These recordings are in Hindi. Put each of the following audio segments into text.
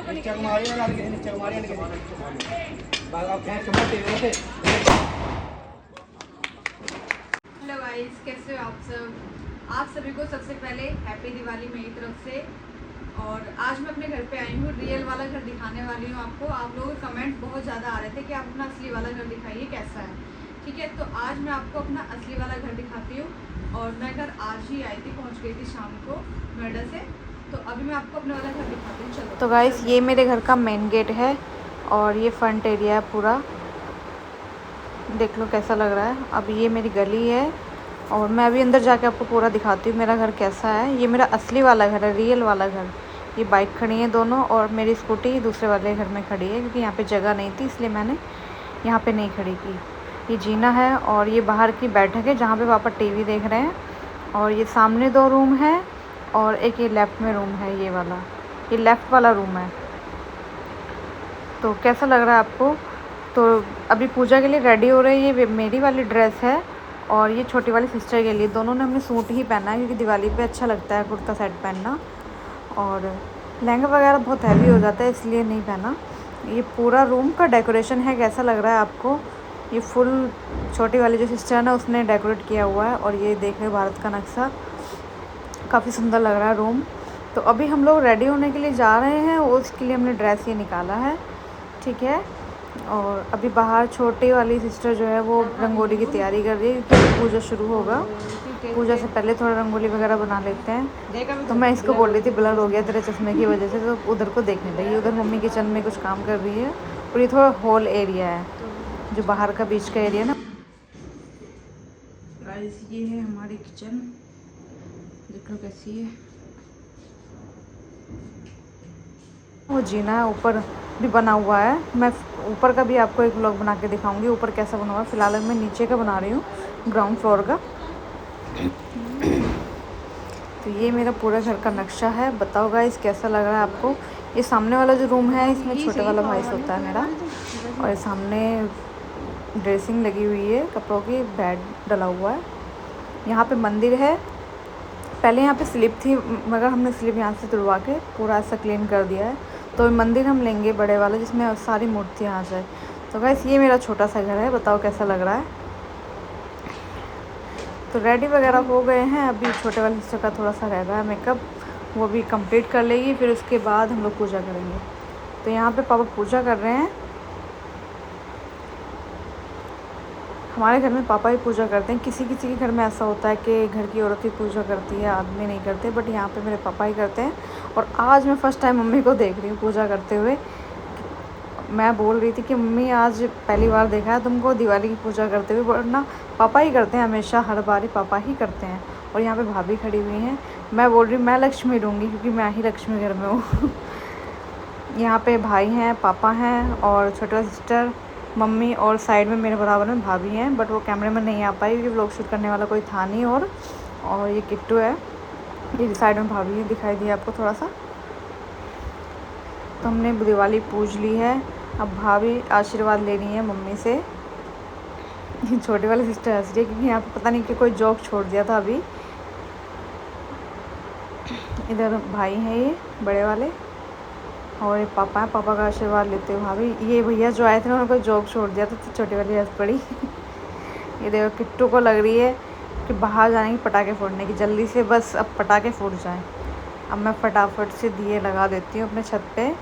गाइस, कैसे हो आप सब? आप सभी को सबसे पहले हैप्पी दिवाली मेरी तरफ से। और आज मैं अपने घर पे आई हूँ, रियल वाला घर दिखाने वाली हूँ आपको। आप लोगों के कमेंट बहुत ज़्यादा आ रहे थे कि आप अपना असली वाला घर दिखाइए कैसा है। ठीक है, तो आज मैं आपको अपना असली वाला घर दिखाती हूँ। और मैं घर आज ही आई थी, पहुँच गई थी शाम को नोएडा से। तो अभी मैं आपको अपना वाला घर दिखाती हूँ। चलो। तो गाइस, ये मेरे घर का मेन गेट है और ये फ्रंट एरिया है पूरा, देख लो कैसा लग रहा है। अब ये मेरी गली है और मैं अभी अंदर जाके आपको पूरा दिखाती हूँ मेरा घर कैसा है। ये मेरा असली वाला घर है, रियल वाला घर। ये बाइक खड़ी है दोनों और मेरी स्कूटी दूसरे वाले घर में खड़ी है, क्योंकि यहाँ पे जगह नहीं थी इसलिए मैंने यहाँ पे नहीं खड़ी की। ये जीना है और ये बाहर की बैठक है जहाँ पे पापा टीवी देख रहे हैं। और ये सामने 2 रूम है और एक ये लेफ़्ट में रूम है, ये वाला, ये लेफ़्ट वाला रूम है। तो कैसा लग रहा है आपको? तो अभी पूजा के लिए रेडी हो रहे हैं। ये मेरी वाली ड्रेस है और ये छोटी वाली सिस्टर के लिए। दोनों ने हमने सूट ही पहना है क्योंकि दिवाली पे अच्छा लगता है कुर्ता सेट पहनना, और लहंगा वगैरह बहुत हैवी हो जाता है इसलिए नहीं पहना। ये पूरा रूम का डेकोरेशन है, कैसा लग रहा है आपको? ये फुल छोटी वाली जो सिस्टर है ना, उसने डेकोरेट किया हुआ है। और ये देख रहे भारत का नक्शा, काफ़ी सुंदर लग रहा है रूम। तो अभी हम लोग रेडी होने के लिए जा रहे हैं और उसके लिए हमने ड्रेस ये निकाला है, ठीक है। और अभी बाहर छोटी वाली सिस्टर जो है वो रंगोली की तैयारी कर रही है क्योंकि पूजा शुरू होगा। पूजा से पहले थोड़ा रंगोली वगैरह बना लेते हैं। तो मैं इसको बोल रही थी ब्लर हो गया तेरे चश्मे की वजह से, तो उधर को देखने लगी। उधर मम्मी किचन में कुछ काम कर रही है और ये थोड़ा हॉल एरिया है जो बाहर का बीच का एरिया ना। गाइस, ये है हमारी किचन, देख लो कैसी है। वो जीना है ऊपर भी बना हुआ है। मैं ऊपर का भी आपको एक व्लॉग बना के दिखाऊंगी ऊपर कैसा बना हुआ है। फिलहाल मैं नीचे का बना रही हूँ, ग्राउंड फ्लोर का। तो ये मेरा पूरा घर का नक्शा है। बताओ गाइस कैसा लग रहा है आपको? ये सामने वाला जो रूम है इसमें छोटे वाला भाई सोता है मेरा। और सामने ड्रेसिंग लगी हुई है कपड़ों की, बेड डला हुआ है। यहाँ पे मंदिर है। पहले यहाँ पे स्लिप थी मगर हमने स्लिप यहाँ से तुड़वा के पूरा ऐसा क्लीन कर दिया है। तो मंदिर हम लेंगे बड़े वाला जिसमें सारी मूर्तियाँ आ जाए। तो गाइस, ये मेरा छोटा सा घर है, बताओ कैसा लग रहा है? तो रेडी वगैरह हो गए हैं। अभी छोटे वाले सिस्टर का थोड़ा सा रह रहा है मेकअप, वो भी कंप्लीट कर लेगी, फिर उसके बाद हम लोग पूजा करेंगे। तो यहाँ पे पापा पूजा कर रहे हैं। हमारे घर में पापा ही पूजा करते हैं। किसी किसी के घर में ऐसा होता है कि घर की औरत ही पूजा करती है, आदमी नहीं करते, बट यहाँ पे मेरे पापा ही करते हैं। और आज मैं फ़र्स्ट टाइम मम्मी को देख रही हूँ पूजा करते हुए। मैं बोल रही थी कि मम्मी आज पहली बार देखा है तुमको दिवाली की पूजा करते हुए, वरना पापा ही करते हैं, हमेशा हर बार ही पापा ही करते हैं। और यहाँ पे भाभी खड़ी हुई हैं। मैं बोल रही हूँ मैं लक्ष्मी दूँगी क्योंकि मैं ही लक्ष्मी घर में हूँ। यहाँ पे भाई हैं, पापा हैं और छोटा सिस्टर, मम्मी, और साइड में मेरे बराबर में भाभी हैं, बट वो कैमरे में नहीं आ पाई क्योंकि व्लॉग शूट करने वाला कोई था नहीं। और ये किट्टू है, ये साइड में भाभी दिखाई दी आपको थोड़ा सा। तो हमने दिवाली पूज ली है, अब भाभी आशीर्वाद ले रही है मम्मी से। छोटे वाले सिस्टर हंस रही है क्योंकि यहाँ पे पता नहीं कि कोई जोक छोड़ दिया था अभी। इधर भाई हैं ये बड़े वाले और ये पापा है, पापा का आशीर्वाद लेते हुए भाभी। ये भैया जो आए थे उन्होंने कोई जोक छोड़ दिया था तो छोटी वाली हंस पड़ी। ये देखो किट्टू को लग रही है कि बाहर जाने की पटाखे फोड़ने की, जल्दी से बस अब पटाखे फूट जाएं। अब मैं फटाफट से दिए लगा देती हूँ अपने छत पे।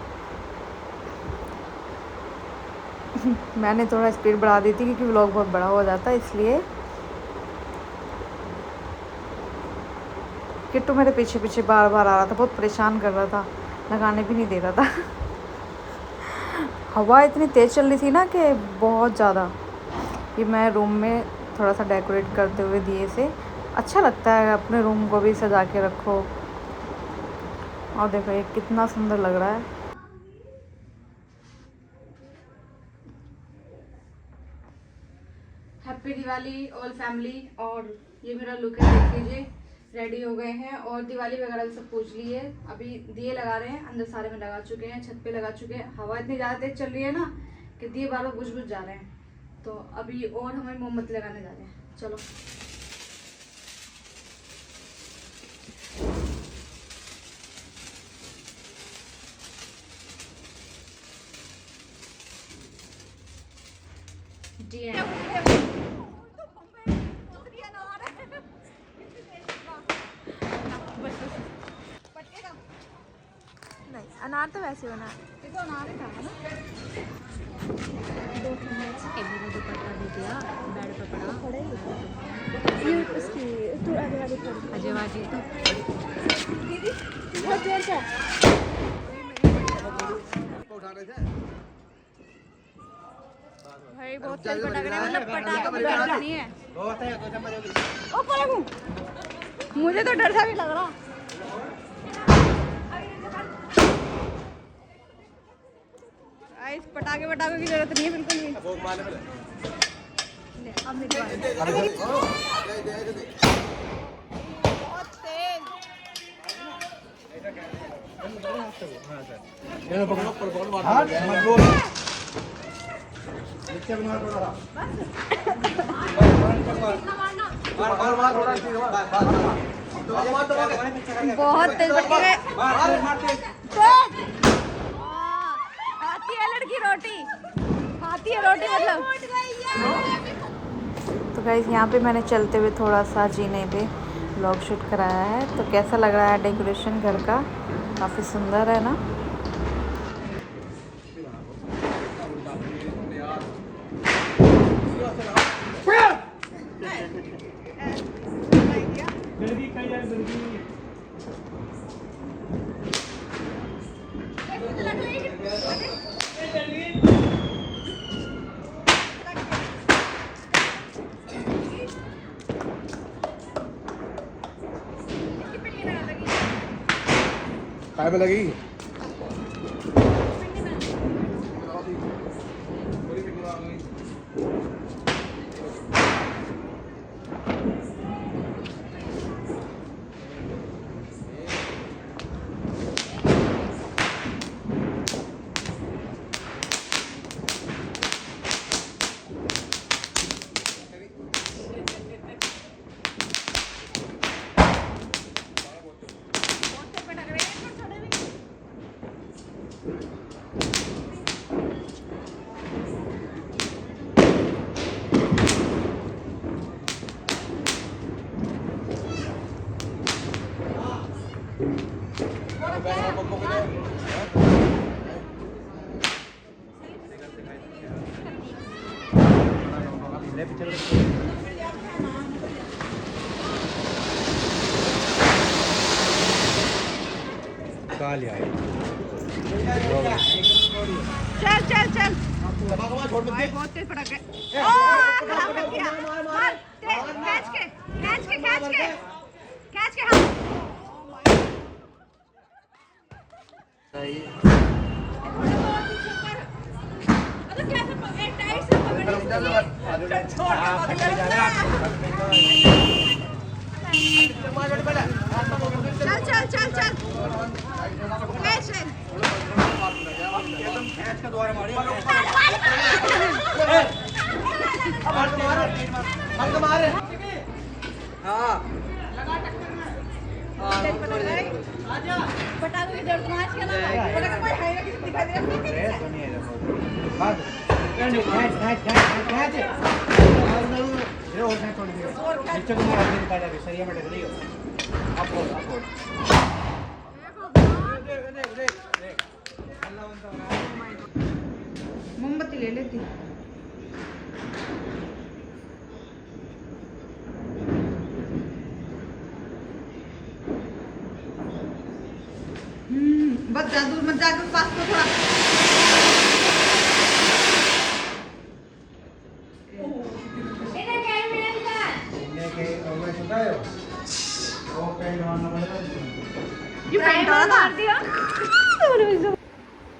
मैंने थोड़ा स्पीड बढ़ा दी थी क्योंकि व्लॉग बहुत बड़ा हो जाता है इसलिए। किट्टू मेरे पीछे पीछे बार बार आ रहा था, बहुत परेशान कर रहा था, लगाने भी नहीं दे रहा था। हवा इतनी तेज़ चल रही थी ना कि बहुत ज़्यादा। ये मैं रूम में थोड़ा सा डेकोरेट करते हुए दिए से अच्छा लगता है, अपने रूम को भी सजा के रखो। और देखो ये कितना सुंदर लग रहा है। Happy Diwali all family. और ये मेरा लुक है, देख लीजिए। रेडी हो गए हैं और दिवाली वगैरह भी सब पूछ ली है। अभी दिए लगा रहे हैं, अंदर सारे में लगा चुके हैं, छत पे लगा चुके हैं। हवा इतनी ज़्यादा तेज चल रही है ना कि दिए बार बार बुझ बुझ जा रहे हैं। तो अभी और हमें मोमबत्ती लगाने जा रहे हैं, चलो। टेस्टी है। नहीं, अनार तो वैसे बना, ये तो अनार ही था ना। 2 चम्मच एबी को दुपट्टा दे दिया, बेड पे पड़ा। ये उसकी तो आगे आगे कर अजय बाजी तो दीदी बहुत देर से भाई बहुत तेज पटाख रहे हैं, मतलब पटाखे की बात नहीं है। ओ पलकू, मुझे तो डर सा भी लग रहा। इस पटाखे वटाखे की जरूरत नहीं है बिल्कुल भी। ले, अब निकलवा बहुत तेज। बहुत तेज पटके खाती है लड़की रोटी, खाती है रोटी मतलब। तो गाइस यहाँ पे मैंने चलते हुए थोड़ा सा जीने पे व्लॉग शूट कराया है। तो कैसा लग रहा है डेकोरेशन घर का? काफ़ी सुंदर है ना। काय पे लगी? चल चल चल भाई बहुत तेज पटाखे। कैच के कैच के कैच के कैच के हाँ। चल चल चल चल कैच है। पटाखे की जरूरत आज के ना पटाखे कोई है ना किसी दिखाई दे मोमबत्ती ले लेती। बस जादू मत जादू पास को थोड़ा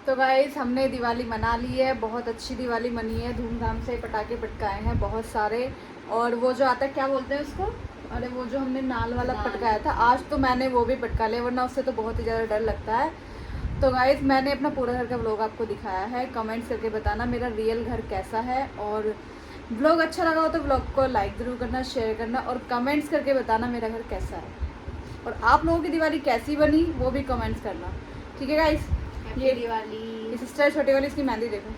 तो गाइस हमने दिवाली मना ली है, बहुत अच्छी दिवाली मनी है, धूमधाम से पटाखे पटकाए हैं बहुत सारे। और वो जो आता है क्या बोलते हैं उसको, अरे वो जो हमने नाल वाला पटकाया था आज तो मैंने वो भी पटका लिया, वरना उससे तो बहुत ही ज़्यादा डर लगता है। तो गाइस मैंने अपना पूरा घर का व्लॉग आपको दिखाया है, कमेंट्स करके बताना मेरा रियल घर कैसा है। और व्लॉग अच्छा लगा हो तो व्लॉग को लाइक ज़रूर करना, शेयर करना और कमेंट्स करके बताना मेरा घर कैसा है। और आप लोगों की दिवाली कैसी बनी वो भी कमेंट्स करना, ठीक है गाइस। ये दिवाली ये सिस्टर छोटी वाली इसकी मेहंदी देखो,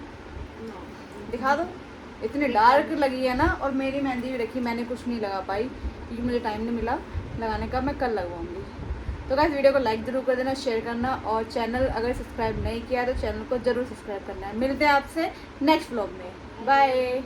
दिखा दो इतनी डार्क लगी है ना। और मेरी मेहंदी भी रखी, मैंने कुछ नहीं लगा पाई क्योंकि मुझे टाइम नहीं मिला लगाने का। मैं कल लगवाऊंगी। तो गाइस वीडियो को लाइक ज़रूर कर देना, शेयर करना, और चैनल अगर सब्सक्राइब नहीं किया तो चैनल को ज़रूर सब्सक्राइब करना है। मिलते हैं आपसे नेक्स्ट व्लॉग में। बाय।